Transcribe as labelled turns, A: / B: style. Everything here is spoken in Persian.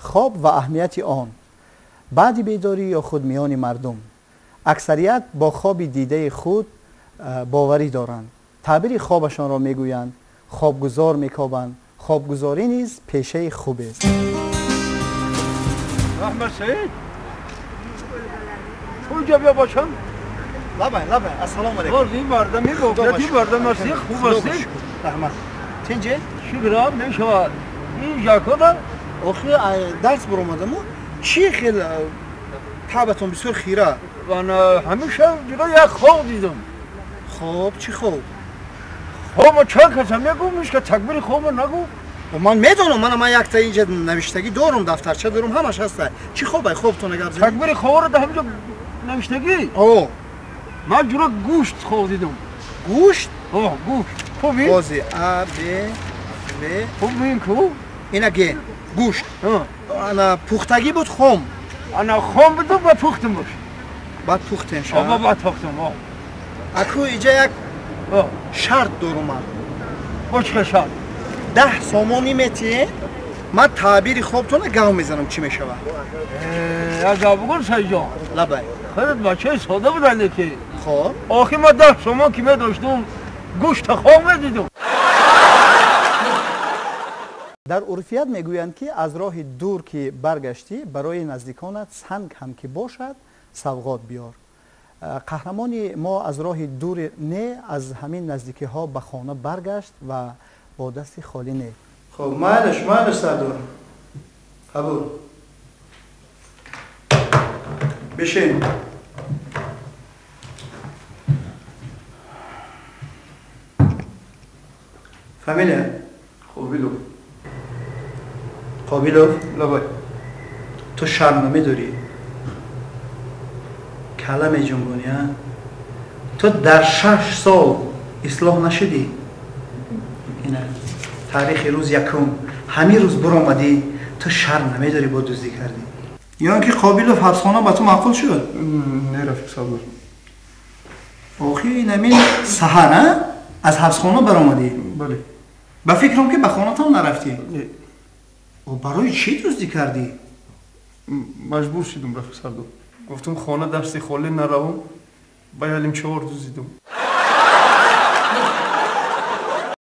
A: خواب و اهمیت آن بعد بیداری یا خود میان مردم. اکثریت با خواب دیده خود باوری دارند. تعبیر خوابشان را میگویند خوابگزار میکوبند. خوابگزاری نیز پیشه خوب است.
B: احمد سعید اونجا بیا باشم.
A: لبه السلام علیکم.
B: این مردم این مردم هستی خوب هستی؟
A: رحمت. تنجه؟
B: شکرم نمیشود. این جاکودا
A: آخه درس برآمدم. چی خیلی تعبتون بسیار خیره.
B: من همیشه دیگه یک خواب دیدم.
A: خواب چی خواب؟
B: خواب چند کس هم میگویش که تکبیر خواب نگو.
A: من میدونم من یک تا اینجا نوشتگی دارم دفترچه دارم همش هسته. چی خوبه خوابتون نگه بزنید؟
B: تکبیر خواب رو در همینجا نوشتگی؟
A: اوه
B: من جورا گوشت خواب دیدم.
A: گوشت؟
B: اوه گوشت. خوبی؟
A: بازی ا ب ب
B: خوب این کو؟
A: اینا گه گوشت. انا پختگی بود خام.
B: انا خام بدم و پختم باش.
A: بعد پختن شد.
B: آبا بعد پختم.
A: اکو اینجا یک شرط دارم من.
B: باش که شرط؟
A: 10 سامانی میتی من تعبیر خوابتون گام میزنم چی میشود؟
B: از آبگون سایجان
A: لبه
B: خیلی بچه ساده بودن که
A: خب
B: آخی ما 10 سامان که میداشتم گوشت خواب میدیدم.
A: در عرفیت میگویند که از راه دور که برگشتی برای نزدیکانت سنگ هم که باشد سوغات بیار. قهرمان ما از راه دور نه از همین نزدیکی ها به خانه برگشت و با دست خالی نه. خب مالش سردار قبول بشین. فامیلیا قابیلوف
B: لبای
A: تو شرمنامه داری کلمه جنبونی ها تو در 6 سال اصلاح نشدی. اینه تاریخ روز یکم همین روز برآمدی تو شرمنامه داری با دزدی کردی یا اینکه قابیلوف حبسخانه با تو معقول شد؟
B: نه رفیق صاحب
A: آخه این همین سحر از حبسخانه برآمدی؟
B: بله.
A: با فکرم که به خانه هم نرفتی. و برای چی دزدی کردی؟
B: مجبور شدم رفیق صاحب. گفتم خانه دست خالی نروم. باید 4 دزدیدم.